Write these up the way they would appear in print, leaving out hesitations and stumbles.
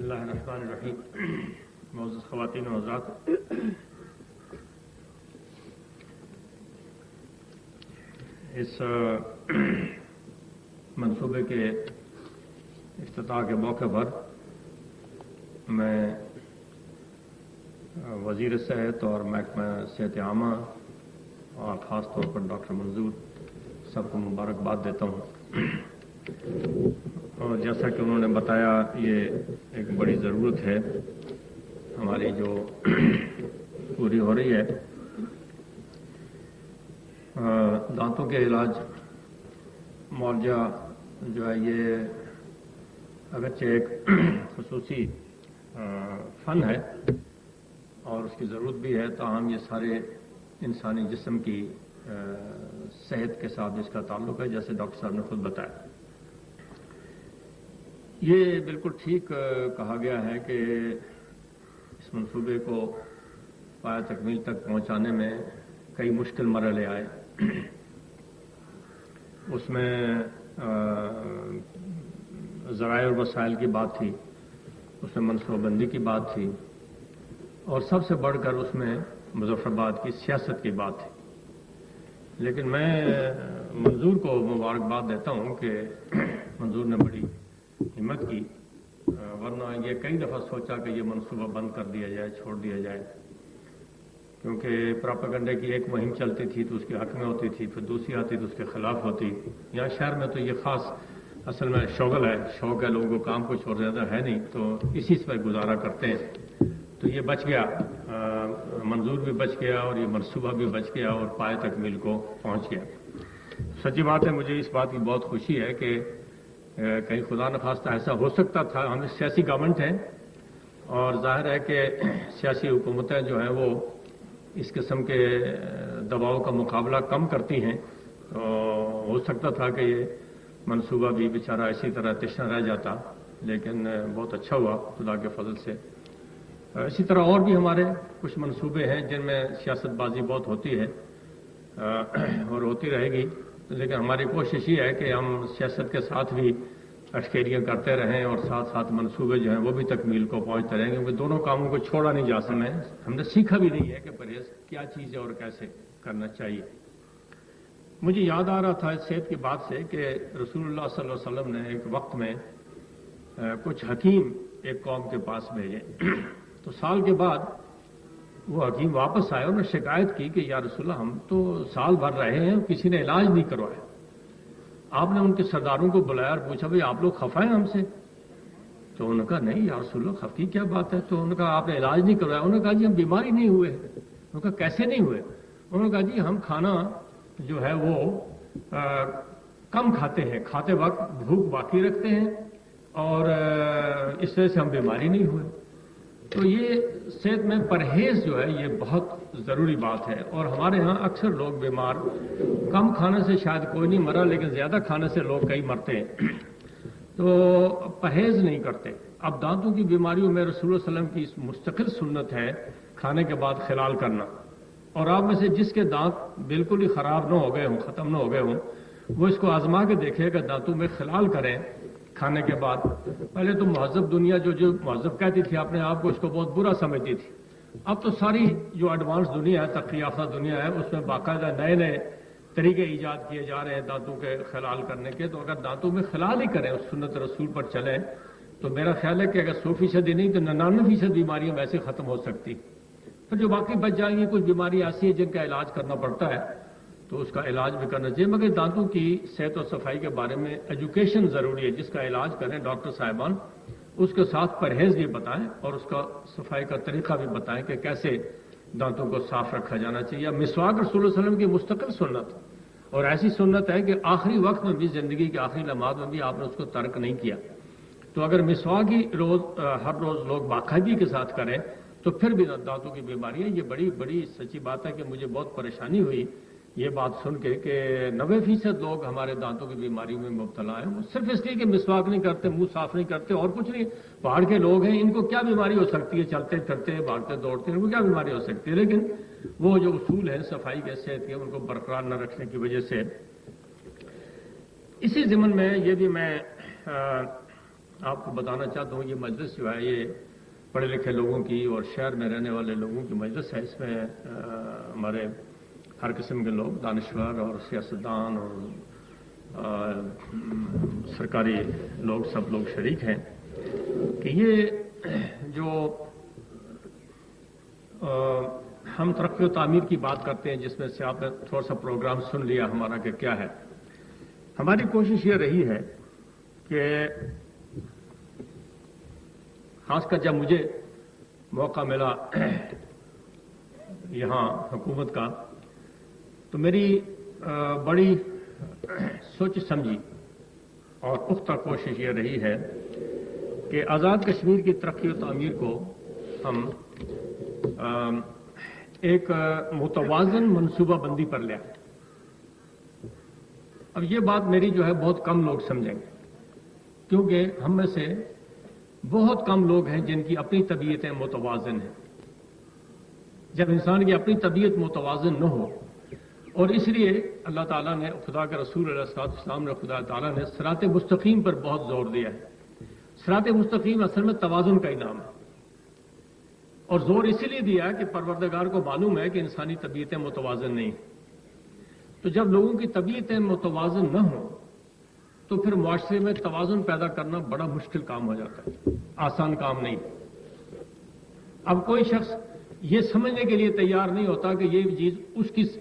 اللہ الرحمن الرحیم. معزز خواتین و حضرات، اس منصوبے کے افتتاح کے موقع پر میں وزیر صحت اور محکمہ صحت عامہ اور خاص طور پر ڈاکٹر منظور سب کو مبارکباد دیتا ہوں. اور جیسا کہ انہوں نے بتایا، یہ ایک بڑی ضرورت ہے ہماری جو پوری ہو رہی ہے. دانتوں کے علاج معالجہ جو ہے یہ اگرچہ ایک خصوصی فن ہے اور اس کی ضرورت بھی ہے، تاہم یہ سارے انسانی جسم کی صحت کے ساتھ اس کا تعلق ہے، جیسے ڈاکٹر صاحب نے خود بتایا. یہ بالکل ٹھیک کہا گیا ہے کہ اس منصوبے کو پایہ تکمیل تک پہنچانے میں کئی مشکل مرحلے آئے. اس میں ذرائع اور وسائل کی بات تھی، اس میں منصوبہ بندی کی بات تھی، اور سب سے بڑھ کر اس میں مظفرآباد کی سیاست کی بات تھی. لیکن میں منظور کو مبارکباد دیتا ہوں کہ منظور نے بڑی ہمت کی، ورنہ یہ کئی دفعہ سوچا کہ یہ منصوبہ بند کر دیا جائے، چھوڑ دیا جائے، کیونکہ پراپیگنڈے کی ایک مہم چلتی تھی تو اس کے حق میں ہوتی تھی، پھر دوسری آتی تو اس کے خلاف ہوتی. یہاں شہر میں تو یہ خاص اصل میں شوق ہے، لوگوں کو کام کچھ اور زیادہ ہے نہیں، تو اسی سے گزارا کرتے ہیں. تو یہ بچ گیا، منظور بھی بچ گیا اور یہ منصوبہ بھی بچ گیا اور پایہ تکمیل کو پہنچ گیا. سچی بات ہے، مجھے اس بات کی بہت خوشی ہے کہ کہیں خدا نخواستہ ایسا ہو سکتا تھا. ہم سیاسی گورنمنٹ ہیں اور ظاہر ہے کہ سیاسی حکومتیں جو ہیں وہ اس قسم کے دباؤ کا مقابلہ کم کرتی ہیں. تو ہو سکتا تھا کہ یہ منصوبہ بھی بیچارہ اسی طرح تشنا رہ جاتا، لیکن بہت اچھا ہوا خدا کے فضل سے. اسی طرح اور بھی ہمارے کچھ منصوبے ہیں جن میں سیاست بازی بہت ہوتی ہے اور ہوتی رہے گی، لیکن ہماری کوشش یہ ہے کہ ہم سیاست کے ساتھ بھی اشکیریاں کرتے رہیں اور ساتھ ساتھ منصوبے جو ہیں وہ بھی تکمیل کو پہنچتے رہیں، کیونکہ دونوں کاموں کو چھوڑا نہیں جا سکتا. ہم نے سیکھا بھی نہیں ہے کہ پرہیز کیا چیز ہے اور کیسے کرنا چاہیے. مجھے یاد آ رہا تھا اس صحت کی بات سے کہ رسول اللہ صلی اللہ علیہ وسلم نے ایک وقت میں کچھ حکیم ایک قوم کے پاس بھیجے. تو سال کے بعد وہ حکیم واپس آئے اور نے شکایت کی کہ یا رسول اللہ، ہم تو سال بھر رہے ہیں، کسی نے علاج نہیں کروایا. آپ نے ان کے سرداروں کو بلایا اور پوچھا بھئی آپ لوگ خفا ہیں ہم سے؟ تو انہوں نے کہا نہیں یا رسول اللہ، خفی کیا بات ہے؟ تو انہوں نے کہا آپ نے علاج نہیں کروایا. انہوں نے کہا جی ہم بیماری نہیں ہوئے. انہوں نے کہا کیسے نہیں ہوئے؟ انہوں نے کہا جی ہم کھانا جو ہے وہ کم کھاتے ہیں، کھاتے وقت بھوک باقی رکھتے ہیں اور اس وجہ سے ہم بیماری نہیں ہوئے. تو یہ صحت میں پرہیز جو ہے یہ بہت ضروری بات ہے. اور ہمارے ہاں اکثر لوگ بیمار، کم کھانے سے شاید کوئی نہیں مرا، لیکن زیادہ کھانے سے لوگ کئی مرتے ہیں. تو پرہیز نہیں کرتے. اب دانتوں کی بیماریوں میں رسول اللہ علیہ وسلم کی مستقل سنت ہے کھانے کے بعد خلال کرنا. اور آپ میں سے جس کے دانت بالکل ہی خراب نہ ہو گئے ہوں، ختم نہ ہو گئے ہوں، وہ اس کو آزما کے دیکھے کہ دانتوں میں خلال کریں کھانے کے بعد. پہلے تو مہذب دنیا جو مہذب کہتی تھی اپنے آپ کو، اس کو بہت برا سمجھتی تھی. اب تو ساری جو ایڈوانس دنیا ہے، ترقی یافتہ دنیا ہے، اس میں باقاعدہ نئے نئے طریقے ایجاد کیے جا رہے ہیں دانتوں کے خلال کرنے کے. تو اگر دانتوں میں خلال ہی کریں، اس سنت رسول پر چلیں، تو میرا خیال ہے کہ اگر 100% ہی نہیں تو 99% بیماریاں ویسے ختم ہو سکتی. پھر جو باقی بچ جائیں گی، کچھ بیماری ایسی ہیں جن کا علاج کرنا پڑتا ہے، تو اس کا علاج بھی کرنا چاہیے. مگر دانتوں کی صحت اور صفائی کے بارے میں ایجوکیشن ضروری ہے. جس کا علاج کریں ڈاکٹر صاحبان، اس کے ساتھ پرہیز بھی بتائیں اور اس کا صفائی کا طریقہ بھی بتائیں کہ کیسے دانتوں کو صاف رکھا جانا چاہیے. مسواک رسول اللہ علیہ وسلم کی مستقل سنت، اور ایسی سنت ہے کہ آخری وقت میں بھی، زندگی کے آخری لمحات میں بھی آپ نے اس کو ترک نہیں کیا. تو اگر مسواک ہی ہر روز لوگ باقاعدگی کے ساتھ کریں تو پھر بھی دانتوں کی بیماریاں، یہ بڑی بڑی سچی بات ہے کہ مجھے بہت پریشانی ہوئی یہ بات سن کے کہ 90% لوگ ہمارے دانتوں کی بیماری میں مبتلا ہیں. وہ صرف اس لیے کہ مسواک نہیں کرتے، منہ صاف نہیں کرتے، اور کچھ نہیں. پہاڑ کے لوگ ہیں، ان کو کیا بیماری ہو سکتی ہے؟ چلتے پھرتے، بھاگتے دوڑتے، ان کو کیا بیماری ہو سکتی ہے؟ لیکن وہ جو اصول ہیں صفائی کے، صحت کے، ان کو برقرار نہ رکھنے کی وجہ سے. اسی ضمن میں یہ بھی میں آپ کو بتانا چاہتا ہوں یہ مجلس جو ہے یہ پڑھے لکھے لوگوں کی اور شہر میں رہنے والے لوگوں کی مجلس ہے. اس میں ہمارے ہر قسم کے لوگ دانشور اور سیاستدان اور سرکاری لوگ سب لوگ شریک ہیں کہ یہ جو ہم ترقی و تعمیر کی بات کرتے ہیں جس میں سے آپ نے تھوڑا سا پروگرام سن لیا ہمارا کہ کیا ہے. ہماری کوشش یہ رہی ہے کہ خاص کر جب مجھے موقع ملا یہاں حکومت کا تو میری بڑی سوچ سمجھی اور پختہ کوشش یہ رہی ہے کہ آزاد کشمیر کی ترقی و تعمیر کو ہم ایک متوازن منصوبہ بندی پر لے آئیں. اب یہ بات میری جو ہے بہت کم لوگ سمجھیں گے کیونکہ ہم میں سے بہت کم لوگ ہیں جن کی اپنی طبیعتیں متوازن ہیں. جب انسان کی اپنی طبیعت متوازن نہ ہو اور اس لیے اللہ تعالیٰ نے خدا کے رسول علیہ السلام نے خدا تعالیٰ نے صراط مستقیم پر بہت زور دیا ہے. صراط مستقیم اصل میں توازن کا نام ہے اور زور اسی لیے دیا کہ پروردگار کو معلوم ہے کہ انسانی طبیعتیں متوازن نہیں. تو جب لوگوں کی طبیعتیں متوازن نہ ہوں تو پھر معاشرے میں توازن پیدا کرنا بڑا مشکل کام ہو جاتا ہے, آسان کام نہیں. اب کوئی شخص یہ سمجھنے کے لیے تیار نہیں ہوتا کہ یہ چیز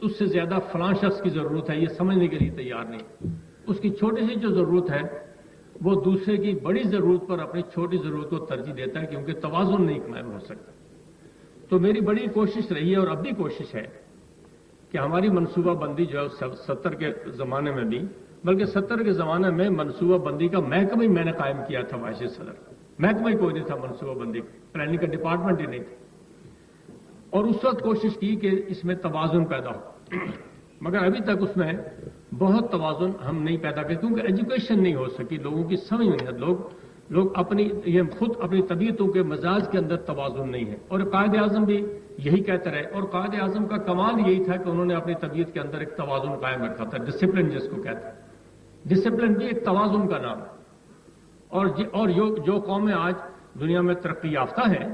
اس سے زیادہ فلاں شخص کی ضرورت ہے, یہ سمجھنے کے لیے تیار نہیں. اس کی چھوٹی سی جو ضرورت ہے وہ دوسرے کی بڑی ضرورت پر اپنی چھوٹی ضرورت کو ترجیح دیتا ہے کیونکہ توازن نہیں قائم ہو سکتا. تو میری بڑی کوشش رہی ہے اور اب بھی کوشش ہے کہ ہماری منصوبہ بندی جو ہے 70 کے زمانے میں بھی, بلکہ 70 کے زمانے میں منصوبہ بندی کا محکمہ ہی میں نے قائم کیا تھا. وائس صدر محکمہ ہی کوئی نہیں تھا منصوبہ بندی کا, پلاننگ کا ڈپارٹمنٹ ہی نہیں تھا. اور اس وقت کوشش کی کہ اس میں توازن پیدا ہو, مگر ابھی تک اس میں بہت توازن ہم نہیں پیدا کرے کیونکہ ایجوکیشن نہیں ہو سکی, لوگوں کی سمجھ نہیں. لوگ خود اپنی طبیعتوں کے مزاج کے اندر توازن نہیں ہے. اور قائد اعظم بھی یہی کہتے رہے اور قائد اعظم کا کمال یہی تھا کہ انہوں نے اپنی طبیعت کے اندر ایک توازن قائم رکھا تھا, ڈسپلن جس کو کہتے ہیں. ڈسپلن بھی ایک توازن کا نام ہے. اور جو قومیں آج دنیا میں ترقی یافتہ ہیں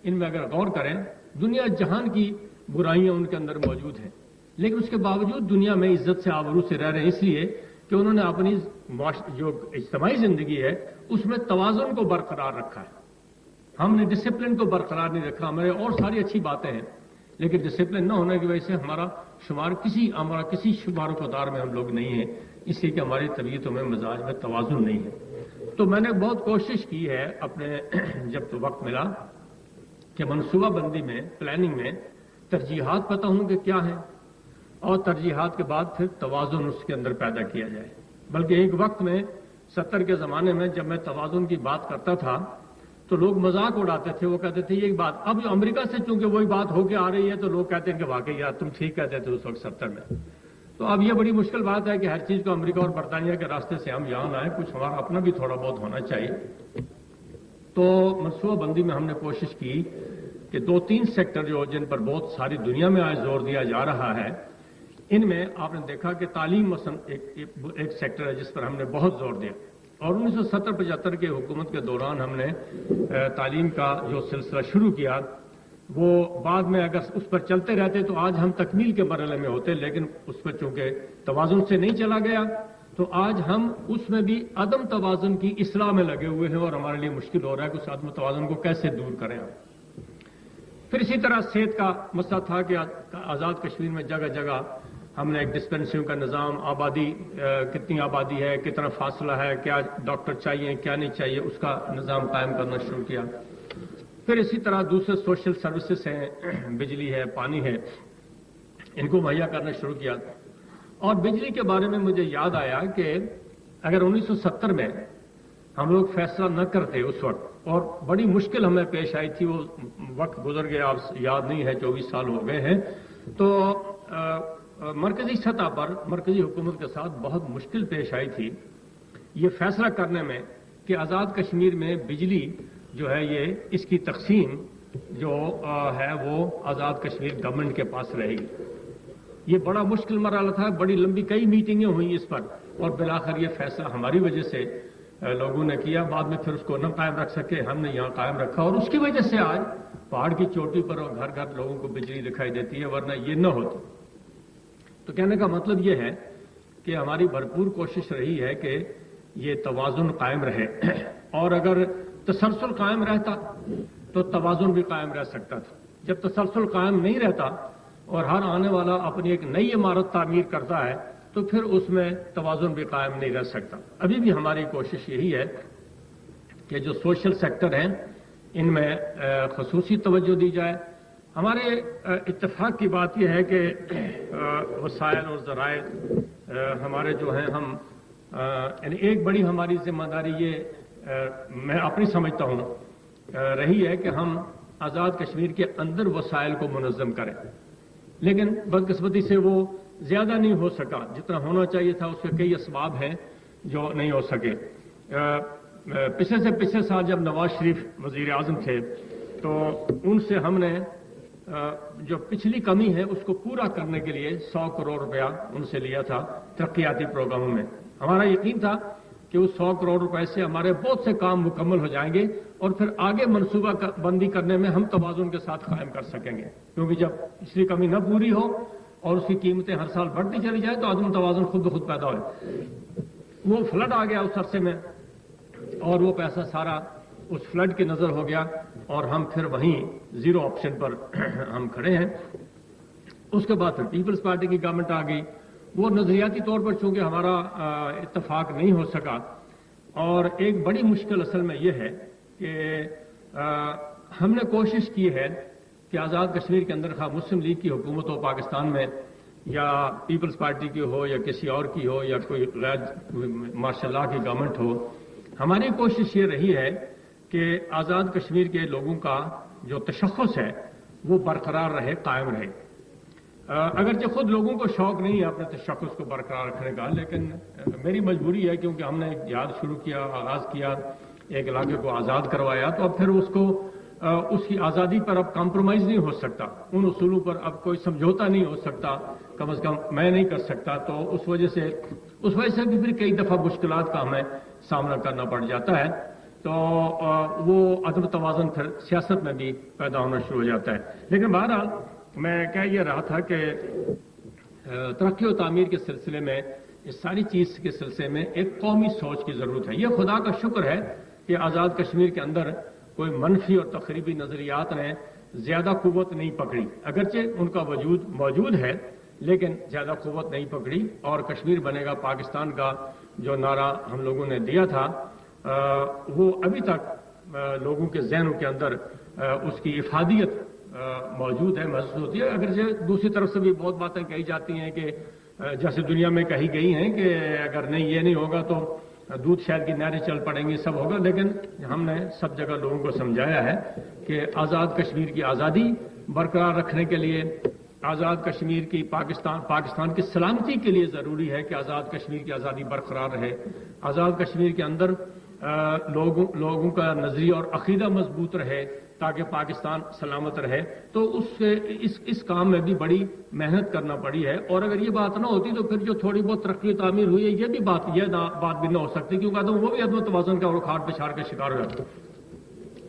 ان میں اگر غور کریں دنیا جہان کی برائیاں ان کے اندر موجود ہیں لیکن اس کے باوجود دنیا میں عزت سے آبرو سے رہ رہے ہیں اس لیے کہ انہوں نے اپنی جو اجتماعی زندگی ہے اس میں توازن کو برقرار رکھا ہے. ہم نے ڈسپلن کو برقرار نہیں رکھا. ہمارے اور ساری اچھی باتیں ہیں لیکن ڈسپلن نہ ہونے کی وجہ سے ہمارا کسی شمار و قدار میں ہم لوگ نہیں ہیں, اس لیے کہ ہماری طبیعتوں میں مزاج میں توازن نہیں ہے. تو میں نے بہت کوشش کی ہے اپنے جب تو وقت ملا کہ منصوبہ بندی میں پلاننگ میں ترجیحات پتہ ہوں کہ کیا ہیں اور ترجیحات کے بعد پھر توازن اس کے اندر پیدا کیا جائے. بلکہ ایک وقت میں 70 کے زمانے میں جب میں توازن کی بات کرتا تھا تو لوگ مذاق اڑاتے تھے. وہ کہتے تھے یہ بات اب امریکہ سے چونکہ وہی بات ہو کے آ رہی ہے تو لوگ کہتے ہیں کہ واقعی یار تم ٹھیک کہتے تھے اس وقت 70 میں. تو اب یہ بڑی مشکل بات ہے کہ ہر چیز کو امریکہ اور برطانیہ کے راستے سے ہم یہاں لائیں, کچھ ہمارا اپنا بھی تھوڑا بہت ہونا چاہیے. تو منصوبہ بندی میں ہم نے کوشش کی کہ 2-3 سیکٹر جن پر بہت ساری دنیا میں آج زور دیا جا رہا ہے ان میں آپ نے دیکھا کہ تعلیم مثلا ایک سیکٹر ہے جس پر ہم نے بہت زور دیا. اور 1970-75 کے حکومت کے دوران ہم نے تعلیم کا جو سلسلہ شروع کیا وہ بعد میں اگر اس پر چلتے رہتے تو آج ہم تکمیل کے مرحلے میں ہوتے, لیکن اس پر چونکہ توازن سے نہیں چلا گیا تو آج ہم اس میں بھی عدم توازن کی اصلاح میں لگے ہوئے ہیں اور ہمارے لیے مشکل ہو رہا ہے کہ اس عدم توازن کو کیسے دور کریں. پھر اسی طرح صحت کا مسئلہ تھا کہ آزاد کشمیر میں جگہ جگہ ہم نے ایک ڈسپینسریوں کا نظام, آبادی کتنی آبادی ہے, کتنا فاصلہ ہے, کیا ڈاکٹر چاہیے کیا نہیں چاہیے, اس کا نظام قائم کرنا شروع کیا. پھر اسی طرح دوسرے سوشل سروسز ہیں, بجلی ہے, پانی ہے, ان کو مہیا کرنا شروع کیا. اور بجلی کے بارے میں مجھے یاد آیا کہ اگر 1970 میں ہم لوگ فیصلہ نہ کرتے اس وقت, اور بڑی مشکل ہمیں پیش آئی تھی, وہ وقت گزر گیا, آپ یاد نہیں ہے 24 سال ہو گئے ہیں, تو مرکزی سطح پر مرکزی حکومت کے ساتھ بہت مشکل پیش آئی تھی یہ فیصلہ کرنے میں کہ آزاد کشمیر میں بجلی جو ہے یہ اس کی تقسیم جو ہے وہ آزاد کشمیر گورنمنٹ کے پاس رہے گی. یہ بڑا مشکل مرحلہ تھا, بڑی لمبی کئی میٹنگیں ہوئیں اس پر اور بالآخر یہ فیصلہ ہماری وجہ سے لوگوں نے کیا، بعد میں پھر اس کو نہ قائم رکھ سکے، ہم نے یہاں قائم رکھا، اور اس کی وجہ سے آج پہاڑ کی چوٹی پر اور گھر گھر لوگوں کو بجلی دکھائی دیتی ہے، ورنہ یہ نہ ہوتی۔ تو کہنے کا مطلب یہ ہے کہ ہماری بھرپور کوشش رہی ہے کہ یہ توازن قائم رہے، اور اگر تسلسل قائم رہتا تو توازن بھی قائم رہ سکتا تھا۔ جب تسلسل قائم نہیں رہتا اور ہر آنے والا اپنی ایک نئی عمارت تعمیر کرتا ہے تو پھر اس میں توازن بھی قائم نہیں رہ سکتا۔ ابھی بھی ہماری کوشش یہی ہے کہ جو سوشل سیکٹر ہیں ان میں خصوصی توجہ دی جائے۔ ہمارے اتفاق کی بات یہ ہے کہ وسائل اور ذرائع ہمارے جو ہیں ہم یعنی ایک بڑی ہماری ذمہ داری یہ میں اپنی سمجھتا ہوں رہی ہے کہ ہم آزاد کشمیر کے اندر وسائل کو منظم کریں، لیکن بدقسمتی سے وہ زیادہ نہیں ہو سکا جتنا ہونا چاہیے تھا۔ اس کے کئی اسباب ہیں جو نہیں ہو سکے۔ پچھلے سے پچھلے سال جب نواز شریف وزیر اعظم تھے تو ان سے ہم نے جو پچھلی کمی ہے اس کو پورا کرنے کے لیے 100 کروڑ روپیہ ان سے لیا تھا ترقیاتی پروگراموں میں۔ ہمارا یقین تھا کہ اس 100 کروڑ روپے سے ہمارے بہت سے کام مکمل ہو جائیں گے اور پھر آگے منصوبہ بندی کرنے میں ہم توازن کے ساتھ قائم کر سکیں گے، کیونکہ جب پچھلی کمی نہ پوری ہو اور اس کی قیمتیں ہر سال بڑھتی چلی جائیں تو عدم توازن خود بخود پیدا ہو۔ وہ فلڈ آ گیا اس عرصے میں اور وہ پیسہ سارا اس فلڈ کی نظر ہو گیا اور ہم پھر وہیں زیرو آپشن پر ہم کھڑے ہیں۔ اس کے بعد پھر پیپلز پارٹی کی گورنمنٹ آ گئی۔ وہ نظریاتی طور پر چونکہ ہمارا اتفاق نہیں ہو سکا، اور ایک بڑی مشکل اصل میں یہ ہے کہ ہم نے کوشش کی ہے کہ آزاد کشمیر کے اندر خواہ مسلم لیگ کی حکومت ہو پاکستان میں یا پیپلز پارٹی کی ہو یا کسی اور کی ہو یا کوئی غیر ماشاء اللہ کی گورنمنٹ ہو، ہماری کوشش یہ رہی ہے کہ آزاد کشمیر کے لوگوں کا جو تشخص ہے وہ برقرار رہے، قائم رہے۔ اگرچہ خود لوگوں کو شوق نہیں ہے اپنے تشخص کو برقرار رکھنے کا، لیکن میری مجبوری ہے کیونکہ ہم نے ایک جہاد شروع کیا، آغاز کیا، ایک علاقے کو آزاد کروایا، تو اب پھر اس کی آزادی پر اب کمپرومائز نہیں ہو سکتا، ان اصولوں پر اب کوئی سمجھوتا نہیں ہو سکتا، کم از کم میں نہیں کر سکتا۔ تو اس وجہ سے بھی پھر کئی دفعہ مشکلات کا ہمیں سامنا کرنا پڑ جاتا ہے، تو وہ عدم توازن پھر سیاست میں بھی پیدا ہونا شروع ہو جاتا ہے۔ لیکن بہرحال میں کہہ یہ رہا تھا کہ ترقی و تعمیر کے سلسلے میں، اس ساری چیز کے سلسلے میں ایک قومی سوچ کی ضرورت ہے۔ یہ خدا کا شکر ہے کہ آزاد کشمیر کے اندر کوئی منفی اور تخریبی نظریات نے زیادہ قوت نہیں پکڑی، اگرچہ ان کا وجود موجود ہے لیکن زیادہ قوت نہیں پکڑی، اور کشمیر بنے گا پاکستان کا جو نعرہ ہم لوگوں نے دیا تھا وہ ابھی تک لوگوں کے ذہنوں کے اندر اس کی افادیت موجود ہے، محسوس ہوتی ہے۔ اگرچہ دوسری طرف سے بھی بہت باتیں کہی جاتی ہیں کہ جیسے دنیا میں کہی گئی ہیں کہ اگر نہیں یہ نہیں ہوگا تو دودھ شہد کی نہریں چل پڑیں گی، سب ہوگا، لیکن ہم نے سب جگہ لوگوں کو سمجھایا ہے کہ آزاد کشمیر کی آزادی برقرار رکھنے کے لیے، آزاد کشمیر کی پاکستان کی سلامتی کے لیے ضروری ہے کہ آزاد کشمیر کی آزادی برقرار رہے، آزاد کشمیر کے اندر لوگوں کا نظریہ اور عقیدہ مضبوط رہے تاکہ پاکستان سلامت رہے۔ تو اس کام میں بھی بڑی محنت کرنا پڑی ہے، اور اگر یہ بات نہ ہوتی تو پھر جو تھوڑی بہت ترقی و تعمیر ہوئی ہے یہ بات بھی نہ ہو سکتی، کیونکہ وہ بھی عدم توازن کا اور کھاڑ پچھاڑ کا شکار ہو جاتا۔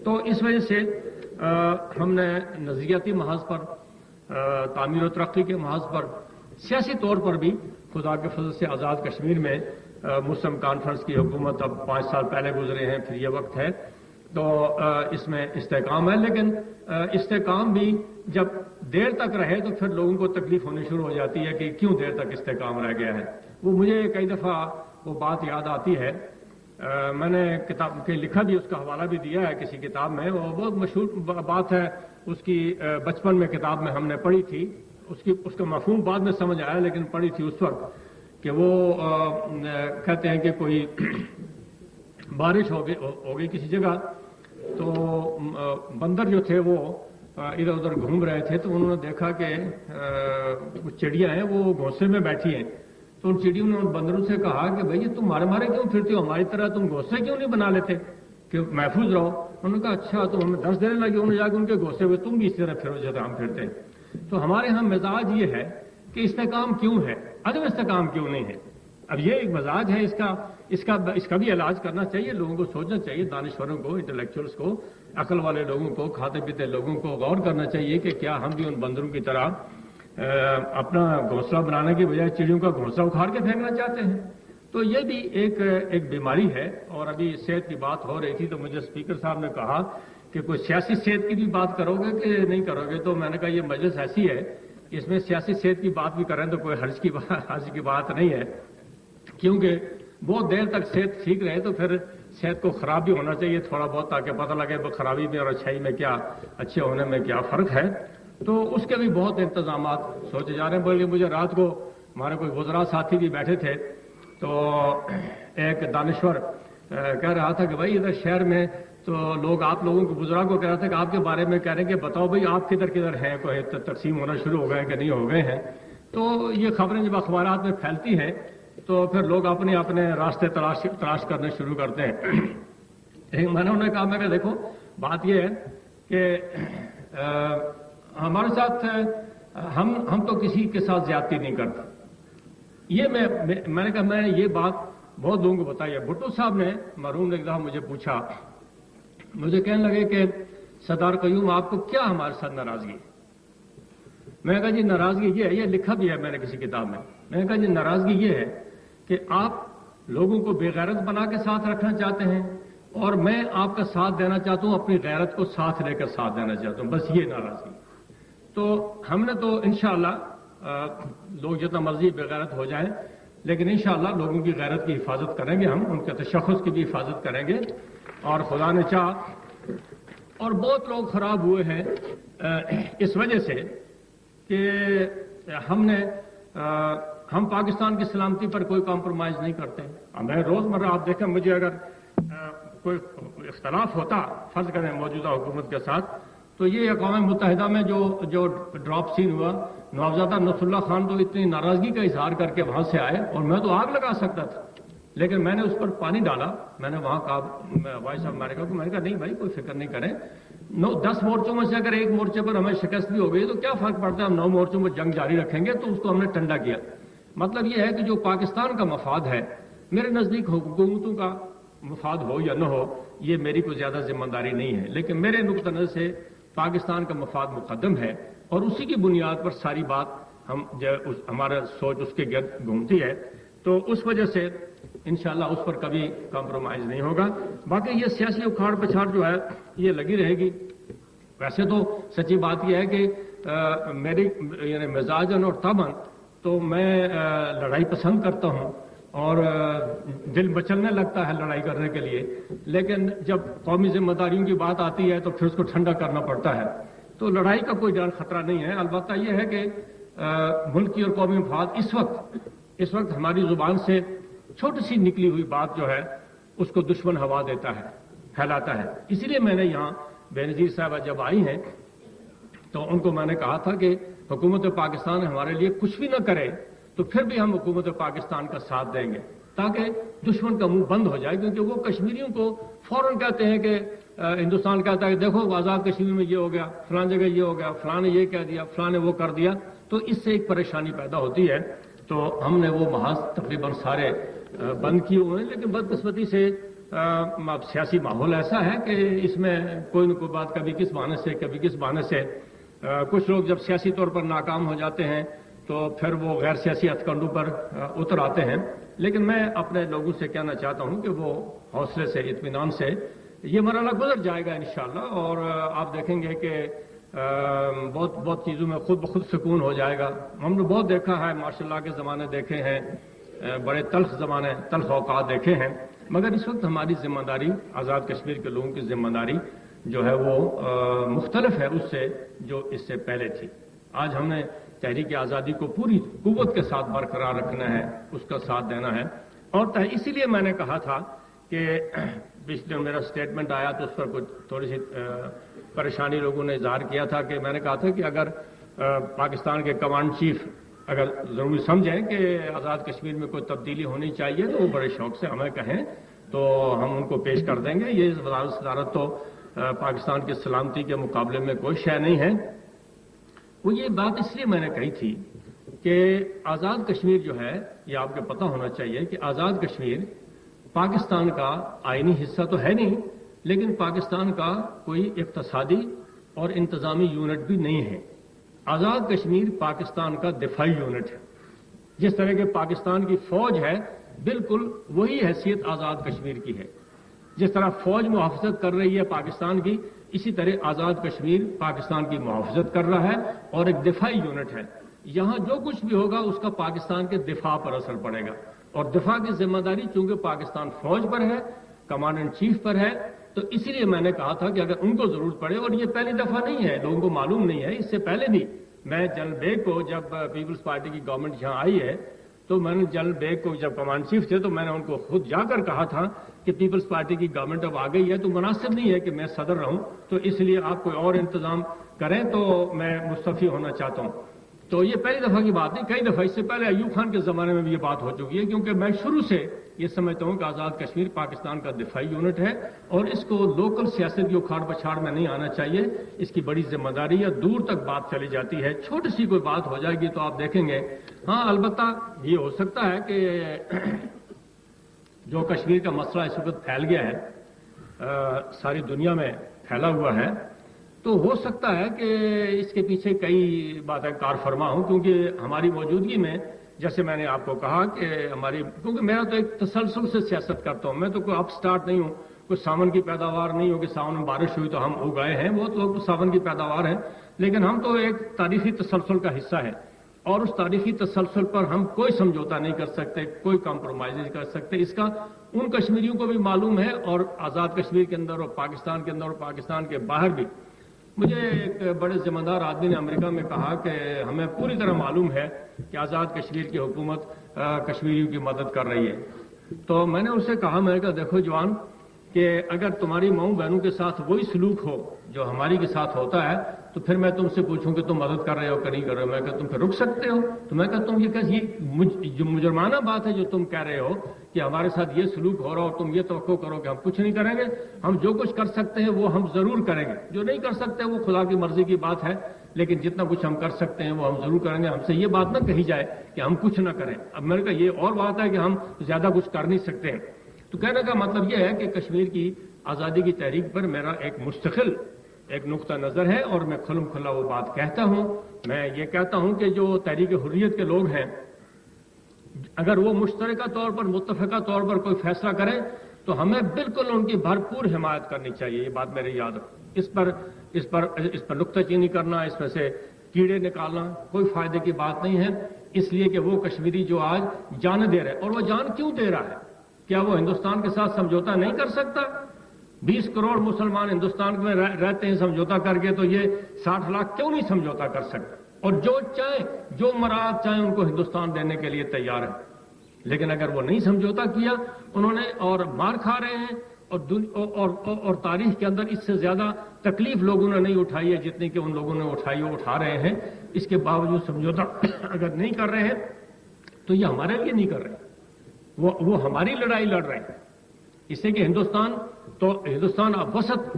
تو اس وجہ سے ہم نے نظریاتی محاذ پر، تعمیر و ترقی کے محاذ پر، سیاسی طور پر بھی خدا کے فضل سے آزاد کشمیر میں مسلم کانفرنس کی حکومت اب 5 سال پہلے گزرے ہیں، پھر یہ وقت ہے تو اس میں استحکام ہے، لیکن استحکام بھی جب دیر تک رہے تو پھر لوگوں کو تکلیف ہونی شروع ہو جاتی ہے کہ کیوں دیر تک استحکام رہ گیا ہے۔ وہ مجھے کئی دفعہ وہ بات یاد آتی ہے، میں نے کتاب کے لکھا بھی، اس کا حوالہ بھی دیا ہے کسی کتاب میں، وہ بہت مشہور بات ہے، اس کی بچپن میں کتاب میں ہم نے پڑھی تھی، اس کا مفہوم بعد میں سمجھ آیا لیکن پڑھی تھی اس وقت، کہ وہ کہتے ہیں کہ کوئی بارش ہو گئی کسی جگہ، تو بندر جو تھے وہ ادھر ادھر گھوم رہے تھے، تو انہوں نے دیکھا کہ کچھ چڑیاں ہیں وہ گھونسلے میں بیٹھی ہیں، تو ان چڑیوں نے ان بندروں سے کہا کہ بھئی تم مارے کیوں پھرتے ہو، ہماری طرح تم گھونسلے کیوں نہیں بنا لیتے کہ محفوظ رہو۔ انہوں نے کہا اچھا، تو ہمیں درس دینے لگے، انہوں نے جا کے ان کے گھونسلے ہوئے تم بھی اس طرح پھرو جیسے ہم پھرتے ہیں۔ تو ہمارے ہاں مزاج یہ ہے کہ استحکام کیوں ہے، عدم استحکام کیوں نہیں ہے، اب یہ ایک مزاج ہے، اس کا بھی علاج کرنا چاہیے، لوگوں کو سوچنا چاہیے، دانشوروں کو، انٹلیکچوئلس کو، عقل والے لوگوں کو، کھاتے پیتے لوگوں کو غور کرنا چاہیے کہ کیا ہم بھی ان بندروں کی طرح اپنا گھونسلہ بنانے کی بجائے چڑیوں کا گھونسلہ اکھاڑ کے پھینکنا چاہتے ہیں؟ تو یہ بھی ایک بیماری ہے۔ اور ابھی صحت کی بات ہو رہی تھی تو مجھے اسپیکر صاحب نے کہا کہ کوئی سیاسی صحت کی بھی بات کرو گے کہ نہیں کرو گے؟ تو میں نے کہا یہ مجلس ایسی ہے اس میں سیاسی صحت کی بات بھی کریں تو کوئی حرج کی بات نہیں ہے، کیونکہ بہت دیر تک صحت ٹھیک رہے تو پھر صحت کو خراب بھی ہونا چاہیے تھوڑا بہت، تاکہ پتہ لگے خرابی میں اور اچھائی میں کیا، اچھے ہونے میں کیا فرق ہے۔ تو اس کے بھی بہت انتظامات سوچے جا رہے ہیں۔ بلکہ مجھے رات کو ہمارے کوئی وزراء ساتھی بھی بیٹھے تھے تو ایک دانشور کہہ رہا تھا کہ بھائی ادھر شہر میں تو لوگ آپ لوگوں کو، وزراء کو کہہ رہا تھا کہ آپ کے بارے میں کہہ رہے ہیں کہ بتاؤ بھائی آپ کدھر کدھر ہیں، کوئی تقسیم ہونا شروع ہو گئے ہیں کہ نہیں ہو گئے ہیں۔ تو یہ خبریں جب اخبارات میں پھیلتی ہیں تو پھر لوگ اپنے اپنے راستے تلاش کرنے شروع کرتے ہیں۔ لیکن میں نے انہیں کہا، میں کہ دیکھو بات یہ ہے کہ ہمارے ساتھ ہم تو کسی کے ساتھ زیادتی نہیں کرتے۔ یہ میں نے کہا میں نے یہ بات بہت لوگوں کو بتائی ہے۔ بھٹو صاحب نے مرحوم نے ایک دفعہ مجھے پوچھا، مجھے کہنے لگے کہ سردار قیوم آپ کو کیا ہمارے ساتھ ناراضگی ہے؟ میں نے کہا جی ناراضگی یہ ہے، یہ لکھا بھی ہے میں نے کسی کتاب میں نے کہا جی ناراضگی یہ ہے کہ آپ لوگوں کو بے غیرت بنا کے ساتھ رکھنا چاہتے ہیں اور میں آپ کا ساتھ دینا چاہتا ہوں، اپنی غیرت کو ساتھ لے کر ساتھ دینا چاہتا ہوں، بس یہ ناراضگی۔ تو ہم نے تو انشاءاللہ لوگ جتنا مرضی بے غیرت ہو جائیں لیکن انشاءاللہ لوگوں کی غیرت کی حفاظت کریں گے، ہم ان کے تشخص کی بھی حفاظت کریں گے۔ اور خدا نے چاہ اور بہت لوگ خراب ہوئے ہیں اس وجہ سے کہ ہم پاکستان کی سلامتی پر کوئی کمپرومائز نہیں کرتے۔ میں روزمرہ آپ دیکھیں مجھے اگر کوئی اختلاف ہوتا فرض کریں موجودہ حکومت کے ساتھ تو یہ اقوام متحدہ میں جو ڈراپ سین ہوا، نوابزادہ نصر اللہ خان تو اتنی ناراضگی کا اظہار کر کے وہاں سے آئے اور میں تو آگ لگا سکتا تھا، لیکن میں نے اس پر پانی ڈالا۔ میں نے وہاں کہا وائس آف امریکہ کو، میں نے کہا نہیں بھائی کوئی فکر نہیں کریں، 10 مورچوں میں سے اگر ایک مورچے پر ہمیں شکست بھی ہو گئی تو کیا فرق پڑتا ہے، ہم 9 مورچوں میں جنگ جاری رکھیں گے۔ تو اس کو ہم نے ٹھنڈا کیا۔ مطلب یہ ہے کہ جو پاکستان کا مفاد ہے، میرے نزدیک حکومتوں کا مفاد ہو یا نہ ہو یہ میری کوئی زیادہ ذمہ داری نہیں ہے، لیکن میرے نقطہ نظر سے پاکستان کا مفاد مقدم ہے اور اسی کی بنیاد پر ساری بات ہمارا سوچ اس کے گرد گھومتی ہے۔ تو اس وجہ سے انشاءاللہ اس پر کبھی کمپرومائز نہیں ہوگا۔ باقی یہ سیاسی اکھاڑ پچھاڑ جو ہے یہ لگی رہے گی۔ ویسے تو سچی بات یہ ہے کہ میری یعنی مزاجن اور طبعاً تو میں لڑائی پسند کرتا ہوں اور دل مچلنے لگتا ہے لڑائی کرنے کے لیے، لیکن جب قومی ذمہ داریوں کی بات آتی ہے تو پھر اس کو ٹھنڈا کرنا پڑتا ہے۔ تو لڑائی کا کوئی ڈر خطرہ نہیں ہے، البتہ یہ ہے کہ ملکی اور قومی مفاد اس وقت ہماری زبان سے چھوٹی سی نکلی ہوئی بات جو ہے اس کو دشمن ہوا دیتا ہے، پھیلاتا ہے۔ اسی لیے میں نے یہاں بے نظیر صاحبہ جب آئی ہیں تو ان کو میں نے کہا تھا کہ حکومت پاکستان ہمارے لیے کچھ بھی نہ کرے تو پھر بھی ہم حکومت پاکستان کا ساتھ دیں گے تاکہ دشمن کا منہ بند ہو جائے، کیونکہ وہ کشمیریوں کو فوراً کہتے ہیں کہ ہندوستان کہتا ہے کہ دیکھو آزاد کشمیر میں یہ ہو گیا، فلاں جگہ یہ ہو گیا، فلاں نے یہ کہہ دیا، فلاں نے وہ کر دیا، تو اس سے ایک پریشانی پیدا ہوتی ہے۔ تو ہم نے وہ محاذ تقریباً سارے بند کیے ہوئے ہیں، لیکن بدقسمتی سے سیاسی ماحول ایسا ہے کہ اس میں کوئی نہ کوئی بات کبھی کس بہانے سے کبھی کس بہانے سے کچھ لوگ جب سیاسی طور پر ناکام ہو جاتے ہیں تو پھر وہ غیر سیاسی ہتھ کنڈوں پر اتر آتے ہیں۔ لیکن میں اپنے لوگوں سے کہنا چاہتا ہوں کہ وہ حوصلے سے اطمینان سے یہ مرحلہ گزر جائے گا انشاءاللہ، اور آپ دیکھیں گے کہ بہت چیزوں میں خود بخود سکون ہو جائے گا۔ ہم نے بہت دیکھا ہے، ماشاء اللہ کے زمانے دیکھے ہیں، بڑے تلخ اوقات دیکھے ہیں، مگر اس وقت ہماری ذمہ داری، آزاد کشمیر کے لوگوں کی ذمہ داری جو ہے وہ مختلف ہے اس سے جو اس سے پہلے تھی۔ آج ہم نے تحریک آزادی کو پوری قوت کے ساتھ برقرار رکھنا ہے، اس کا ساتھ دینا ہے، اور اسی لیے میں نے کہا تھا کہ پچھلے میرا سٹیٹمنٹ آیا تو اس پر کچھ تھوڑی سی پریشانی لوگوں نے اظہار کیا تھا کہ میں نے کہا تھا کہ اگر پاکستان کے کمانڈ چیف اگر ضروری سمجھیں کہ آزاد کشمیر میں کوئی تبدیلی ہونی چاہیے تو وہ بڑے شوق سے ہمیں کہیں تو ہم ان کو پیش کر دیں گے۔ یہ صدارت تو پاکستان کی سلامتی کے مقابلے میں کوئی شے نہیں ہے۔ وہ یہ بات اس لیے میں نے کہی تھی کہ آزاد کشمیر جو ہے یہ آپ کو پتہ ہونا چاہیے کہ آزاد کشمیر پاکستان کا آئینی حصہ تو ہے نہیں، لیکن پاکستان کا کوئی اقتصادی اور انتظامی یونٹ بھی نہیں ہے۔ آزاد کشمیر پاکستان کا دفاعی یونٹ ہے۔ جس طرح کے پاکستان کی فوج ہے بالکل وہی حیثیت آزاد کشمیر کی ہے۔ جس طرح فوج محافظت کر رہی ہے پاکستان کی، اسی طرح آزاد کشمیر پاکستان کی محافظت کر رہا ہے اور ایک دفاعی یونٹ ہے۔ یہاں جو کچھ بھی ہوگا اس کا پاکستان کے دفاع پر اثر پڑے گا، اور دفاع کی ذمہ داری چونکہ پاکستان فوج پر ہے، کمانڈر ان چیف پر ہے، تو اسی لیے میں نے کہا تھا کہ اگر ان کو ضرورت پڑے، اور یہ پہلی دفعہ نہیں ہے، لوگوں کو معلوم نہیں ہے، اس سے پہلے بھی میں جنرل بیگ کو جب پیپلز پارٹی کی گورنمنٹ یہاں آئی ہے تو میں نے جنرل بیگ کو جب کمانڈر چیف تھے تو میں نے ان کو خود جا کر کہا تھا کہ پیپلز پارٹی کی گورنمنٹ اب آ گئی ہے تو مناسب نہیں ہے کہ میں صدر رہوں، تو اس لیے آپ کوئی اور انتظام کریں تو میں مستعفی ہونا چاہتا ہوں۔ تو یہ پہلی دفعہ کی بات نہیں، کئی دفعہ اس سے پہلے ایوب خان کے زمانے میں بھی یہ بات ہو چکی ہے، کیونکہ میں شروع سے یہ سمجھتا ہوں کہ آزاد کشمیر پاکستان کا دفاعی یونٹ ہے اور اس کو لوکل سیاست کی اکھاڑ پچھاڑ میں نہیں آنا چاہیے۔ اس کی بڑی ذمہ داری ہے، دور تک بات چلی جاتی ہے، چھوٹی سی کوئی بات ہو جائے گی تو آپ دیکھیں گے۔ ہاں البتہ یہ ہو سکتا ہے کہ جو کشمیر کا مسئلہ اس وقت پھیل گیا ہے، ساری دنیا میں پھیلا ہوا ہے، تو ہو سکتا ہے کہ اس کے پیچھے کئی باتیں کار فرما ہوں، کیونکہ ہماری موجودگی میں جیسے میں نے آپ کو کہا کہ کیونکہ میرا تو ایک تسلسل سے سیاست کرتا ہوں، میں تو کوئی اپ سٹارٹ نہیں ہوں، کوئی ساون کی پیداوار نہیں ہو کہ ساون میں بارش ہوئی تو ہم اگائے ہیں، بہت لوگ ساون کی پیداوار ہیں، لیکن ہم تو ایک تاریخی تسلسل کا حصہ ہیں، اور اس تاریخی تسلسل پر ہم کوئی سمجھوتا نہیں کر سکتے، کوئی کمپرومائز نہیں کر سکتے۔ اس کا ان کشمیریوں کو بھی معلوم ہے، اور آزاد کشمیر کے اندر اور پاکستان کے اندر اور پاکستان کے باہر بھی۔ مجھے ایک بڑے ذمہ دار آدمی نے امریکہ میں کہا کہ ہمیں پوری طرح معلوم ہے کہ آزاد کشمیر کی حکومت کشمیریوں کی مدد کر رہی ہے۔ تو میں نے اس سے کہا، میں نے کہا دیکھو جوان، کہ اگر تمہاری ماؤں بہنوں کے ساتھ وہی سلوک ہو جو ہماری کے ساتھ ہوتا ہے تو پھر میں تم سے پوچھوں کہ تم مدد کر رہے ہو کہ نہیں کر رہے ہو، میں کہا تم پھر رک سکتے ہو؟ تو میں کہا تم یہ جو مجرمانہ بات ہے جو تم کہہ رہے ہو کہ ہمارے ساتھ یہ سلوک ہو رہا اور تم یہ توقع کرو کہ ہم کچھ نہیں کریں گے، ہم جو کچھ کر سکتے ہیں وہ ہم ضرور کریں گے، جو نہیں کر سکتے وہ خدا کی مرضی کی بات ہے، لیکن جتنا کچھ ہم کر سکتے ہیں وہ ہم ضرور کریں گے۔ ہم سے یہ بات نہ کہی جائے کہ ہم کچھ نہ کریں۔ اب میں نے کہا یہ اور بات ہے کہ ہم زیادہ کچھ کر نہیں سکتے ہیں۔ تو کہنے کا مطلب یہ ہے کہ کشمیر کی آزادی کی تحریک پر میرا ایک مستقل ایک نقطہ نظر ہے، اور میں کھلم کھلا وہ بات کہتا ہوں۔ میں یہ کہتا ہوں کہ جو تحریک حریت کے لوگ ہیں، اگر وہ مشترکہ طور پر متفقہ طور پر کوئی فیصلہ کریں تو ہمیں بالکل ان کی بھرپور حمایت کرنی چاہیے، یہ بات میرے یاد رکھو۔ اس پر نکتہ چینی کرنا، اس میں سے کیڑے نکالنا کوئی فائدے کی بات نہیں ہے، اس لیے کہ وہ کشمیری جو آج جان دے رہے، اور وہ جان کیوں دے رہا ہے؟ کیا وہ ہندوستان کے ساتھ سمجھوتا نہیں کر سکتا؟ 20 کروڑ مسلمان ہندوستان میں رہتے ہیں سمجھوتا کر کے، تو یہ 60 لاکھ کیوں نہیں سمجھوتا کر سکتا؟ اور جو چاہیں، جو مراد چاہیں ان کو ہندوستان دینے کے لیے تیار ہے، لیکن اگر وہ نہیں سمجھوتا کیا انہوں نے اور مار کھا رہے ہیں، اور تاریخ کے اندر اس سے زیادہ تکلیف لوگوں نے نہیں اٹھائی ہے جتنی کہ ان لوگوں نے اٹھائی ہے، اٹھا رہے ہیں، اس کے باوجود سمجھوتا اگر نہیں کر رہے ہیں تو یہ ہمارے لیے نہیں کر رہے، وہ ہماری لڑائی لڑ رہے ہیں، اس سے کہ ہندوستان اب وسط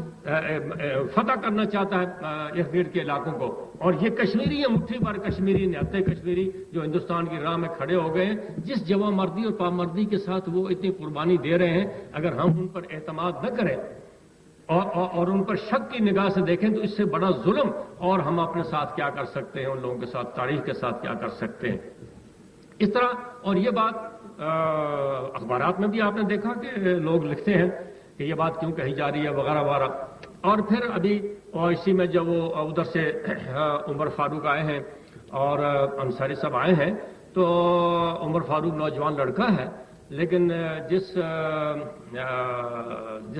فتح کرنا چاہتا ہے اس گیٹ کے علاقوں کو، اور یہ کشمیری ہے، مٹھی بھر کشمیری، نہتے کشمیری جو ہندوستان کی راہ میں کھڑے ہو گئے ہیں، جس جواں مردی اور پامردی کے ساتھ وہ اتنی قربانی دے رہے ہیں، اگر ہم ان پر اعتماد نہ کریں اور ان پر شک کی نگاہ سے دیکھیں تو اس سے بڑا ظلم اور ہم اپنے ساتھ کیا کر سکتے ہیں، ان لوگوں کے ساتھ، تاریخ کے ساتھ کیا کر سکتے ہیں۔ اس طرح، اور یہ بات اخبارات میں بھی آپ نے دیکھا کہ لوگ لکھتے ہیں کہ یہ بات کیوں کہی جا رہی ہے وغیرہ وغیرہ، اور پھر ابھی اسی میں جب وہ ادھر سے عمر فاروق آئے ہیں اور انصاری صاحب آئے ہیں، تو عمر فاروق نوجوان لڑکا ہے، لیکن جس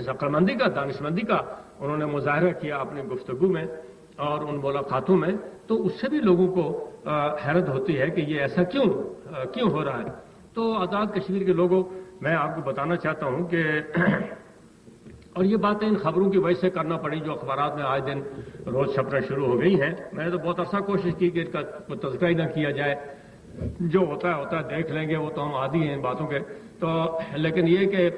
عقل مندی کا، دانش مندی کا انہوں نے مظاہرہ کیا اپنی گفتگو میں اور ان ملاقاتوں میں، تو اس سے بھی لوگوں کو حیرت ہوتی ہے کہ یہ ایسا کیوں ہو رہا ہے۔ تو آزاد کشمیر کے لوگوں، میں آپ کو بتانا چاہتا ہوں کہ اور یہ باتیں ان خبروں کی وجہ سے کرنا پڑی جو اخبارات میں آج دن روز چھپنا شروع ہو گئی ہیں۔ میں نے تو بہت عرصہ کوشش کی کہ ان کا کوئی تذکرہ ہی نہ کیا جائے، جو ہوتا ہے دیکھ لیں گے، وہ تو ہم عادی ہیں ان باتوں کے، تو لیکن یہ کہ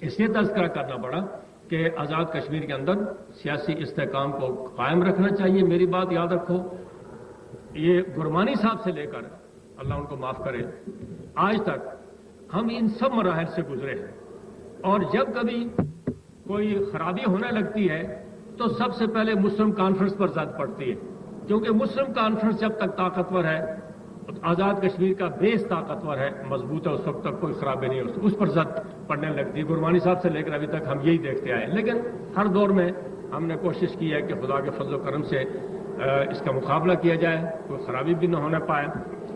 اس لیے تذکرہ کرنا پڑا کہ آزاد کشمیر کے اندر سیاسی استحکام کو قائم رکھنا چاہیے۔ میری بات یاد رکھو، یہ گرمانی صاحب سے لے کر اللہ ان کو معاف کرے آج تک ہم ان سب مراحل سے گزرے ہیں، اور جب کبھی کوئی خرابی ہونے لگتی ہے تو سب سے پہلے مسلم کانفرنس پر زد پڑتی ہے، کیونکہ مسلم کانفرنس جب تک طاقتور ہے، آزاد کشمیر کا بیس طاقتور ہے، مضبوط ہے، اس وقت تک کوئی خرابی نہیں ہوتی، اس پر زد پڑنے لگتی ہے۔ گرمانی صاحب سے لے کر ابھی تک ہم یہی دیکھتے آئے، لیکن ہر دور میں ہم نے کوشش کی ہے کہ خدا کے فضل و کرم سے اس کا مقابلہ کیا جائے، کوئی خرابی بھی نہ ہونے پائے،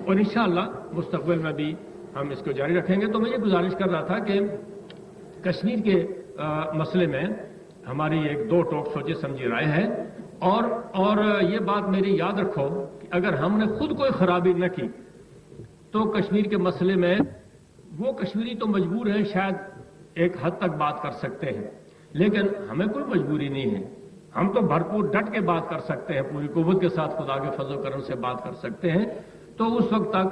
اور انشاءاللہ مستقبل میں بھی ہم اس کو جاری رکھیں گے۔ تو میں یہ گزارش کر رہا تھا کہ کشمیر کے مسئلے میں ہماری ایک دو ٹوک سوچے سمجھی رائے ہے، اور یہ بات میری یاد رکھو کہ اگر ہم نے خود کوئی خرابی نہ کی تو کشمیر کے مسئلے میں وہ کشمیری تو مجبور ہیں، شاید ایک حد تک بات کر سکتے ہیں، لیکن ہمیں کوئی مجبوری نہیں ہے، ہم تو بھرپور ڈٹ کے بات کر سکتے ہیں، پوری قوت کے ساتھ خدا کے فضل و کرم سے بات کر سکتے ہیں۔ تو اس وقت تک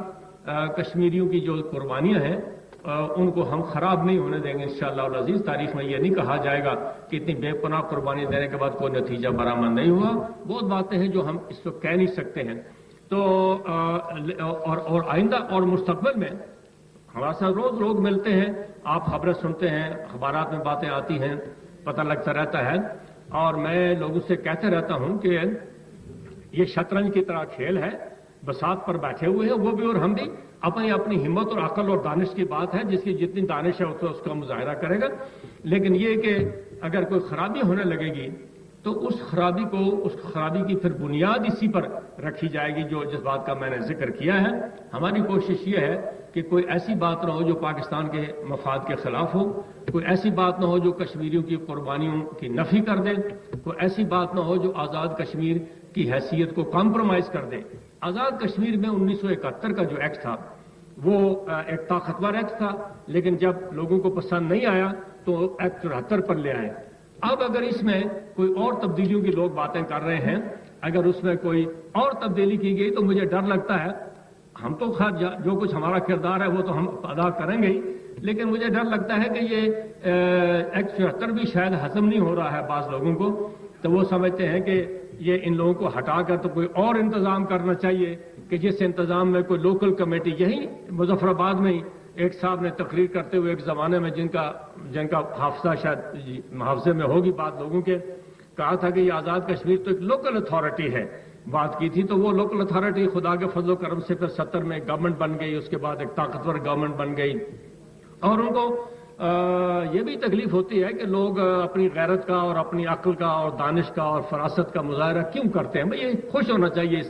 کشمیریوں کی جو قربانیاں ہیں ان کو ہم خراب نہیں ہونے دیں گے انشاءاللہ العزیز۔ تاریخ میں یہ نہیں کہا جائے گا کہ اتنی بے پناہ قربانی دینے کے بعد کوئی نتیجہ برآمد نہیں ہوا۔ بہت باتیں ہیں جو ہم اس وقت کہہ نہیں سکتے ہیں۔ تو اور آئندہ اور مستقبل میں ہمارے ساتھ روز لوگ ملتے ہیں، آپ خبریں سنتے ہیں، اخبارات میں باتیں آتی ہیں، پتہ لگتا رہتا ہے، اور میں لوگوں سے کہتے رہتا ہوں کہ یہ شطرنج کی طرح کھیل ہے، بساط پر بیٹھے ہوئے ہیں وہ بھی اور ہم بھی، اپنی اپنی ہمت اور عقل اور دانش کی بات ہے، جس کی جتنی دانش ہے اس کا مظاہرہ کرے گا، لیکن یہ کہ اگر کوئی خرابی ہونے لگے گی تو اس خرابی کی پھر بنیاد اسی پر رکھی جائے گی جس بات کا میں نے ذکر کیا ہے۔ ہماری کوشش یہ ہے کہ کوئی ایسی بات نہ ہو جو پاکستان کے مفاد کے خلاف ہو، کوئی ایسی بات نہ ہو جو کشمیریوں کی قربانیوں کی نفی کر دے، کوئی ایسی بات نہ ہو جو آزاد کشمیر کی حیثیت کو کمپرومائز کر دے۔ آزاد کشمیر میں 1971 کا جو ایکٹ تھا وہ ایک طاقتور ایکٹ تھا، لیکن جب لوگوں کو پسند نہیں آیا تو ایکٹ 74 پر لے آئے۔ اب اگر اس میں کوئی اور تبدیلیوں کی لوگ باتیں کر رہے ہیں، اگر اس میں کوئی اور تبدیلی کی گئی تو مجھے ڈر لگتا ہے، ہم تو خیر جو کچھ ہمارا کردار ہے وہ تو ہم ادا کریں گے ہی، لیکن مجھے ڈر لگتا ہے کہ یہ ایکٹ 74 بھی شاید ہضم نہیں ہو رہا ہے بعض لوگوں کو، تو وہ سمجھتے ہیں کہ یہ ان لوگوں کو ہٹا کر تو کوئی اور انتظام کرنا چاہیے کہ جس انتظام میں کوئی لوکل کمیٹی، یہی مظفر آباد میں ہی ایک صاحب نے تقریر کرتے ہوئے ایک زمانے میں جن کا حافظہ شاید محافظے میں ہوگی بات لوگوں کے، کہا تھا کہ یہ آزاد کشمیر تو ایک لوکل اتھارٹی ہے، بات کی تھی، تو وہ لوکل اتھارٹی خدا کے فضل و کرم سے پھر 70 میں گورنمنٹ بن گئی، اس کے بعد ایک طاقتور گورنمنٹ بن گئی، اور ان کو یہ بھی تکلیف ہوتی ہے کہ لوگ اپنی غیرت کا اور اپنی عقل کا اور دانش کا اور فراست کا مظاہرہ کیوں کرتے ہیں؟ یہ خوش ہونا چاہیے،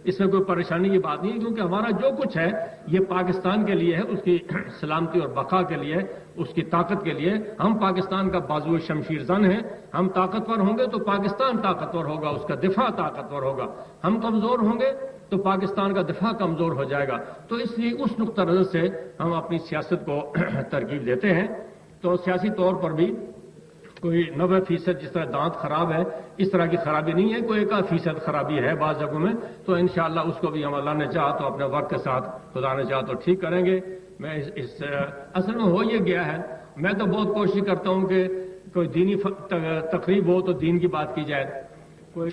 اس میں کوئی پریشانی کی بات نہیں ہے، کیونکہ ہمارا جو کچھ ہے یہ پاکستان کے لیے ہے، اس کی سلامتی اور بقا کے لیے، اس کی طاقت کے لیے۔ ہم پاکستان کا بازو شمشیر زن ہیں، ہم طاقتور ہوں گے تو پاکستان طاقتور ہوگا، اس کا دفاع طاقتور ہوگا، ہم کمزور ہوں گے تو پاکستان کا دفاع کمزور ہو جائے گا۔ تو اس لیے اس نقطہ نظر سے ہم اپنی سیاست کو ترغیب دیتے ہیں۔ تو سیاسی طور پر بھی کوئی 90% جس طرح دانت خراب ہے اس طرح کی خرابی نہیں ہے، کوئی 1% خرابی ہے بعض جگہوں میں، تو انشاءاللہ اس کو بھی ہم اللہ نے چاہا تو اپنے وقت کے ساتھ، خدا نے چاہا تو ٹھیک کریں گے۔ میں اصل میں ہو یہ گیا ہے، میں تو بہت کوشش کرتا ہوں کہ کوئی دینی تقریب ہو تو دین کی بات کی جائے، کوئی